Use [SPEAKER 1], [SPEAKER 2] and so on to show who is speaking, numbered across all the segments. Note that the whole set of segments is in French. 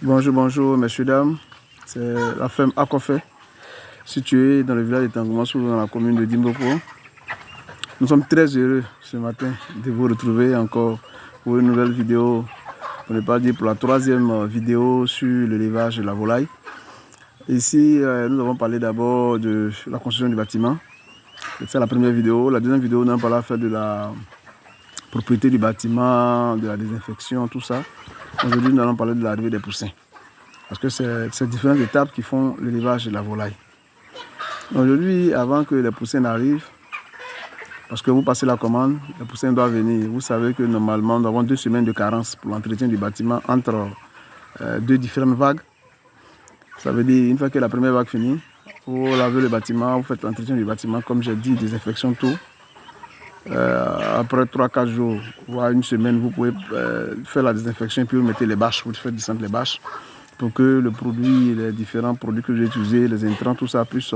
[SPEAKER 1] Bonjour, bonjour, messieurs, dames. C'est la ferme Akofé, située dans le village de Tangoumassou, dans la commune de Dimboko. Nous sommes très heureux ce matin de vous retrouver encore pour une nouvelle vidéo, pour ne pas dire pour la troisième vidéo sur l'élevage de la volaille. Ici, nous avons parlé d'abord de la construction du bâtiment. C'est la première vidéo. La deuxième vidéo, nous avons parlé de la propriété du bâtiment, de la désinfection, tout ça. Aujourd'hui, nous allons parler de l'arrivée des poussins. Parce que c'est ces différentes étapes qui font l'élevage de la volaille. Aujourd'hui, avant que les poussins n'arrivent, parce que vous passez la commande, les poussins doivent venir. Vous savez que normalement, nous avons 2 semaines de carence pour l'entretien du bâtiment entre deux différentes vagues. Ça veut dire, une fois que la première vague finit, vous lavez le bâtiment, vous faites l'entretien du bâtiment, comme j'ai dit, désinfection, tout. Après 3-4 jours, voire une semaine, vous pouvez faire la désinfection, puis vous mettez les bâches, vous faites descendre les bâches, pour que le produit, les différents produits que j'ai utilisés, les intrants, tout ça puisse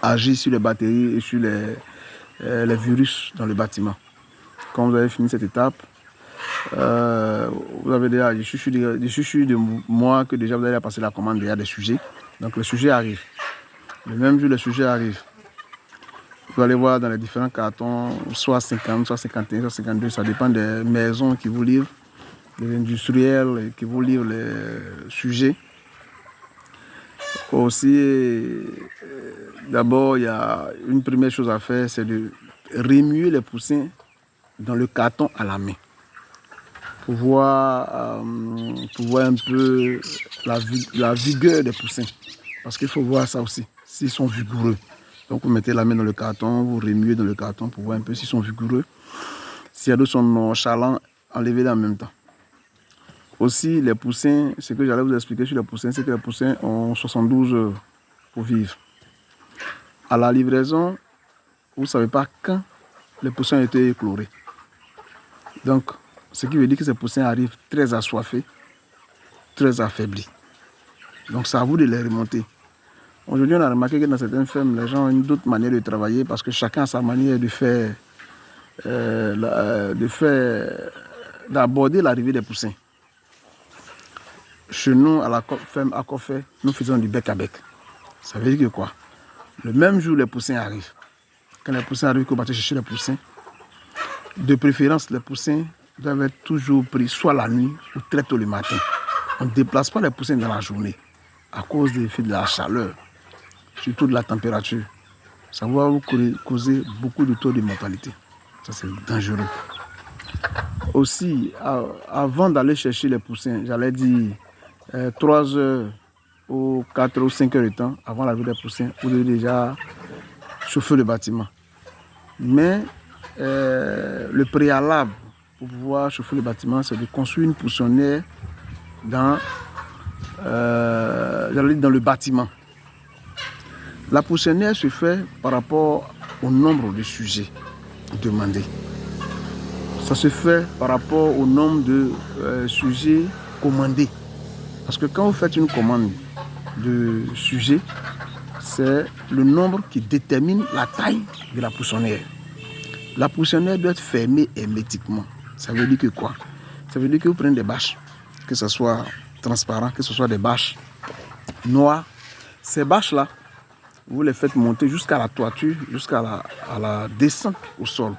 [SPEAKER 1] agir sur les batteries et sur les virus dans le bâtiment. Quand vous avez fini cette étape, vous avez déjà des chuchus de moi que déjà vous allez passer la commande déjà des sujets. Donc les sujets arrivent. Le même jour, les sujets arrivent. Vous allez voir dans les différents cartons, soit 50, soit 51, soit 52, ça dépend des maisons qui vous livrent, des industriels qui vous livrent les sujets. Aussi, d'abord, il y a une première chose à faire, c'est de remuer les poussins dans le carton à la main. Pour voir un peu la vigueur des poussins. Parce qu'il faut voir ça aussi, s'ils sont vigoureux. Donc vous mettez la main dans le carton, vous remuez dans le carton pour voir un peu s'ils sont vigoureux. S'il y a d'autres sont nonchalants, enlevez-les en même temps. Aussi, les poussins, ce que j'allais vous expliquer sur les poussins, c'est que les poussins ont 72 heures pour vivre. À la livraison, vous ne savez pas quand les poussins ont été éclorés. Donc, ce qui veut dire que ces poussins arrivent très assoiffés, très affaiblis. Donc, c'est à vous de les remonter. Aujourd'hui, on a remarqué que dans certaines fermes, les gens ont une autre manière de travailler parce que chacun a sa manière d'aborder l'arrivée des poussins. Chez nous, à la ferme Akofé, nous faisons du bec à bec. Ça veut dire que quoi? Le même jour, les poussins arrivent. Quand les poussins arrivent, qu'on va chercher les poussins. De préférence, les poussins doivent être toujours pris soit la nuit ou très tôt le matin. On ne déplace pas les poussins dans la journée à cause des effets de la chaleur, surtout de la température. Ça va vous causer beaucoup de taux de mortalité. Ça, c'est dangereux. Aussi, avant d'aller chercher les poussins, j'allais dire 3 heures ou 4 ou 5 heures de temps avant l'arrivée des poussins, vous devez déjà chauffer le bâtiment. Mais le préalable pour pouvoir chauffer le bâtiment, c'est de construire une poussonnière dans le bâtiment. La poussonnière se fait par rapport au nombre de sujets demandés. Ça se fait par rapport au nombre de sujets commandés. Parce que quand vous faites une commande de sujets, c'est le nombre qui détermine la taille de la poussonnière. La poussonnière doit être fermée hermétiquement. Ça veut dire que quoi? Ça veut dire que vous prenez des bâches, que ce soit transparent, que ce soit des bâches noires. Ces bâches-là, vous les faites monter jusqu'à la toiture, jusqu'à la descente au sol.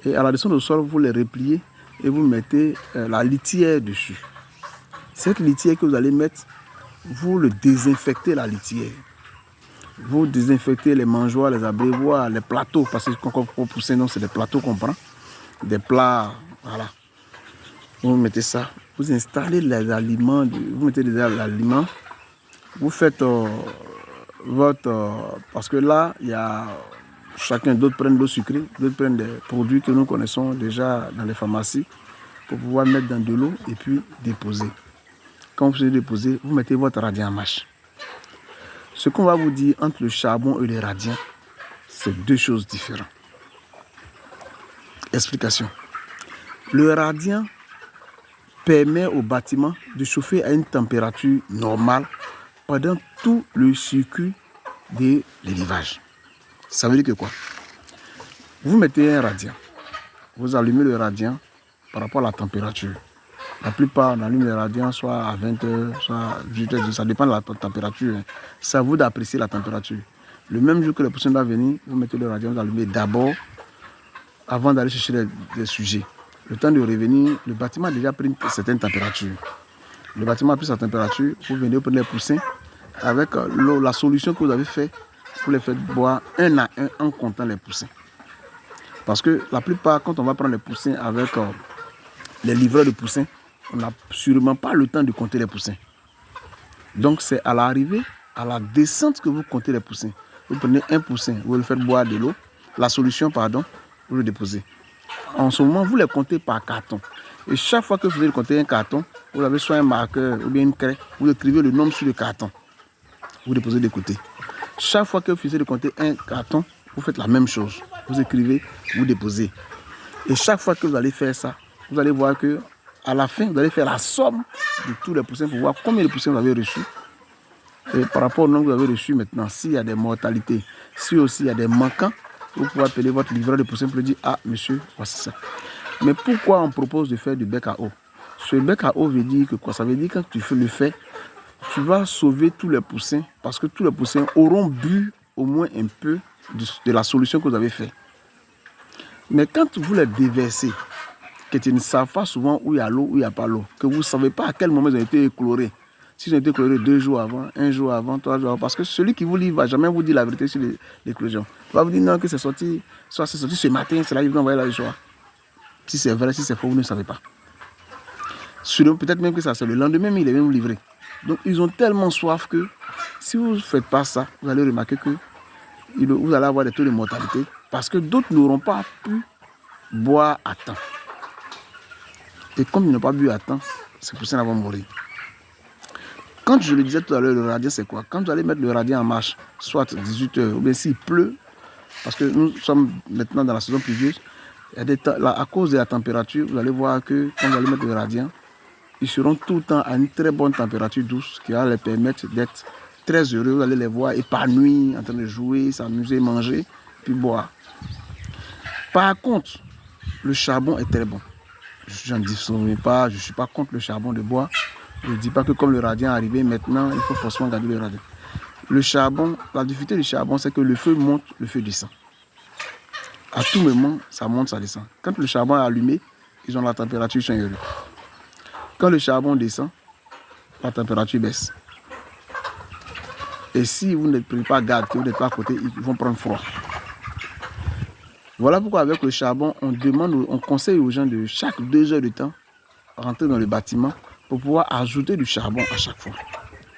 [SPEAKER 1] Et à la descente au sol, vous les repliez et vous mettez la litière dessus. Cette litière que vous allez mettre, vous le désinfectez la litière. Vous désinfectez les mangeoires, les abreuvoirs, les plateaux, parce que quand on pousse, non, c'est des plateaux qu'on prend. Des plats, voilà. Vous mettez ça, vous installez les aliments, vous mettez les aliments, vous faites parce que là, il y a chacun, d'autres prennent l'eau sucrée, d'autres prennent des produits que nous connaissons déjà dans les pharmacies pour pouvoir mettre dans de l'eau et puis déposer. Quand vous déposez, vous mettez votre radiant en marche. Ce qu'on va vous dire entre le charbon et le radiant, c'est 2 choses différentes. Explication. Le radiant permet au bâtiment de chauffer à une température normale pendant tout le circuit de l'élevage. Ça veut dire que quoi? Vous mettez un radiant, vous allumez le radiant par rapport à la température. La plupart, on allume les radiants soit à 20h, soit à 18h, ça dépend de la température. Hein. C'est à vous d'apprécier la température. Le même jour que les poussins doivent venir, vous mettez le radiant, vous allumez d'abord, avant d'aller chercher les sujets. Le temps de revenir, le bâtiment a déjà pris une certaine température. Le bâtiment a pris sa température, vous venez, vous prenez les poussins avec l'eau, la solution que vous avez fait, vous les faites boire un à un en comptant les poussins. Parce que la plupart, quand on va prendre les poussins avec les livreurs de poussins, on n'a sûrement pas le temps de compter les poussins. Donc c'est à l'arrivée, à la descente que vous comptez les poussins. Vous prenez un poussin, vous le faites boire de l'eau, la solution, pardon, vous le déposez. En ce moment, vous les comptez par carton. Et chaque fois que vous voulez compter un carton, vous avez soit un marqueur ou bien une craie, vous écrivez le nombre sur le carton. Vous déposez de côté. Chaque fois que vous finissez de compter un carton, vous faites la même chose. Vous écrivez, vous déposez. Et chaque fois que vous allez faire ça, vous allez voir que à la fin, vous allez faire la somme de tous les poussins pour voir combien de poussins vous avez reçus. Et par rapport au nombre que vous avez reçu maintenant, s'il y a des mortalités, si aussi il y a des manquants, vous pouvez appeler votre livreur de poussins pour lui dire « Ah, monsieur, voici ça ». Mais pourquoi on propose de faire du bec à eau? Ce bec à eau veut dire que quoi? Ça veut dire que quand tu le fais, tu vas sauver tous les poussins parce que tous les poussins auront bu au moins un peu de la solution que vous avez faite. Mais quand vous les déversez, que tu ne sais pas souvent où il y a l'eau, où il n'y a pas l'eau, que vous ne savez pas à quel moment ils ont été éclorés. S'ils ont été éclorés 2 jours avant, 1 jour avant, 3 jours avant, parce que celui qui vous livre ne va jamais vous dire la vérité sur l'éclosion. Il va vous dire non, que c'est sorti, soit c'est sorti ce matin, c'est là qu'ils vont envoyer là le soir. Si c'est vrai, si c'est faux, vous ne savez pas. Peut-être même que ça c'est le lendemain, mais il est même livré. Donc ils ont tellement soif que si vous ne faites pas ça, vous allez remarquer que vous allez avoir des taux de mortalité parce que d'autres n'auront pas pu boire à temps. Et comme ils n'ont pas bu à temps, c'est pour ça qu'ils vont mourir. Quand je le disais tout à l'heure, le radiant c'est quoi? Quand vous allez mettre le radiant en marche, soit 18h, ou bien s'il pleut, parce que nous sommes maintenant dans la saison pluvieuse, à cause de la température, vous allez voir que quand vous allez mettre le radiant, ils seront tout le temps à une très bonne température douce qui va les permettre d'être très heureux. Vous allez les voir épanouis, en train de jouer, s'amuser, manger, puis boire. Par contre, le charbon est très bon. Je n'en dis pas, je ne suis pas contre le charbon de bois. Je ne dis pas que comme le radiant est arrivé maintenant, il faut forcément garder le radiant. Le charbon, la difficulté du charbon, c'est que le feu monte, le feu descend. À tout moment, ça monte, ça descend. Quand le charbon est allumé, ils ont la température, ils sont heureux. Quand le charbon descend, la température baisse. Et si vous ne prenez pas garde, que vous n'êtes pas à côté, ils vont prendre froid. Voilà pourquoi avec le charbon, on conseille aux gens de chaque 2 heures de temps rentrer dans le bâtiment pour pouvoir ajouter du charbon à chaque fois.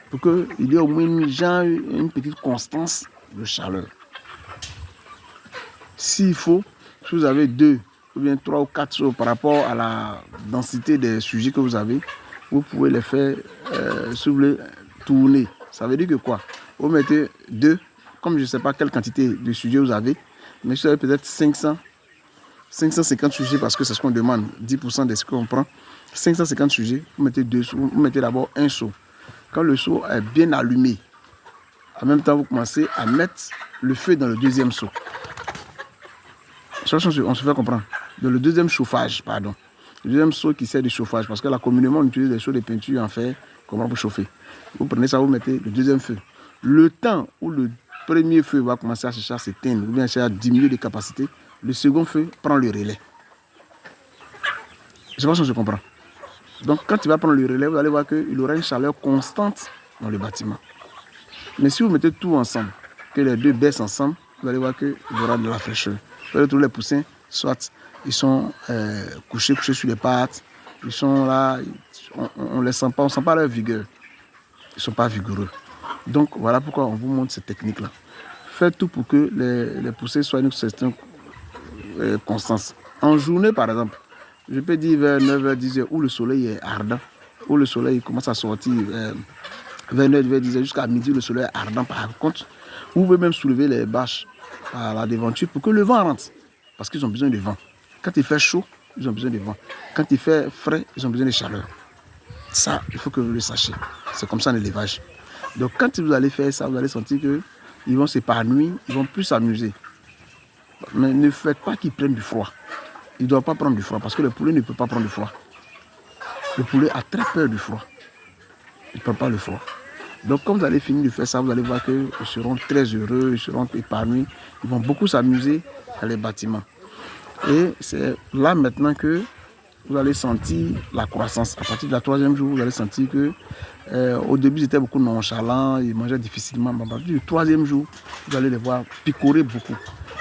[SPEAKER 1] Pour qu'il y ait au moins une petite constance de chaleur. S'il faut, si vous avez 2 ou bien 3 ou 4 seaux par rapport à la densité des sujets que vous avez, vous pouvez les faire, si vous voulez, tourner. Ça veut dire que quoi? Vous mettez 2, comme je ne sais pas quelle quantité de sujets vous avez, mais si vous avez peut-être 550 sujets, parce que c'est ce qu'on demande, 10% de ce qu'on prend, 550 sujets, vous mettez vous mettez d'abord un seau. Quand le seau est bien allumé, en même temps, vous commencez à mettre le feu dans le deuxième seau. On se fait comprendre. Dans le deuxième chauffage, pardon. Le deuxième seau qui sert de chauffage, parce que là, communément, on utilise des seaux de peinture en fer, comment pour chauffer. Vous prenez ça, vous mettez le deuxième feu. Le temps où le premier feu va commencer à chercher à s'éteindre, ou bien à diminuer de capacité, le second feu prend le relais. Je ne sais pas si on se comprend. Donc, quand il va prendre le relais, vous allez voir qu'il aura une chaleur constante dans le bâtiment. Mais si vous mettez tout ensemble, que les deux baissent ensemble, vous allez voir qu'il y aura de la fraîcheur. Vous allez trouver les poussins, soit ils sont couchés sur les pattes, ils sont là, on ne sent pas leur vigueur. Ils ne sont pas vigoureux. Donc, voilà pourquoi on vous montre cette technique-là. Faites tout pour que les poussins soient une certaine constance. En journée, par exemple, je peux dire vers 9h, 10h, où le soleil est ardent, où le soleil commence à sortir vers 9h, 10h, jusqu'à midi, le soleil est ardent. Par contre, vous pouvez même soulever les bâches à la devanture pour que le vent rentre. Parce qu'ils ont besoin de vent. Quand il fait chaud, ils ont besoin de vent. Quand il fait frais, ils ont besoin de chaleur. Ça, il faut que vous le sachiez. C'est comme ça l'élevage. Donc, quand vous allez faire ça, vous allez sentir qu'ils vont s'épanouir, ils vont plus s'amuser. Mais ne faites pas qu'ils prennent du froid. Ils ne doivent pas prendre du froid parce que le poulet ne peut pas prendre du froid. Le poulet a très peur du froid. Il ne prend pas le froid. Donc, quand vous allez finir de faire ça, vous allez voir qu'ils seront très heureux, ils seront épanouis. Ils vont beaucoup s'amuser dans les bâtiments. Et c'est là maintenant que vous allez sentir la croissance. À partir du 3e jour, vous allez sentir que au début, ils étaient beaucoup nonchalants, ils mangeaient difficilement. Mais à partir du 3e jour, vous allez les voir picorer beaucoup.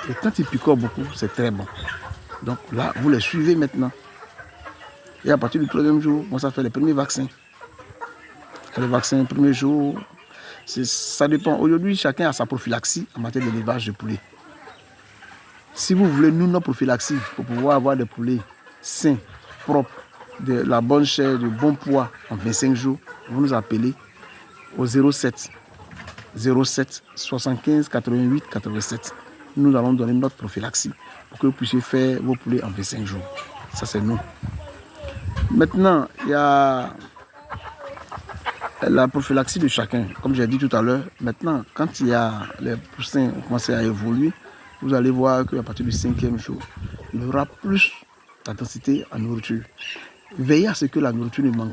[SPEAKER 1] Et quand ils picorent beaucoup, c'est très bon. Donc là, vous les suivez maintenant. Et à partir du 3e jour, on va faire les premiers vaccins. Les vaccins, le premier jour, ça dépend. Aujourd'hui, chacun a sa prophylaxie en matière d'élevage de poulets. Si vous voulez, nous, notre prophylaxie, pour pouvoir avoir des poulets sains, propres, de la bonne chair, de bon poids en 25 jours, vous nous appelez au 07 75 88 87. Nous allons donner notre prophylaxie pour que vous puissiez faire vos poulets en 25 jours. Ça, c'est nous. Maintenant, il y a la prophylaxie de chacun. Comme j'ai dit tout à l'heure, maintenant, quand il y a les poussins ont commencé à évoluer, vous allez voir qu'à partir du 5e jour, il y aura plus d'intensité en nourriture. Veillez à ce que la nourriture ne manque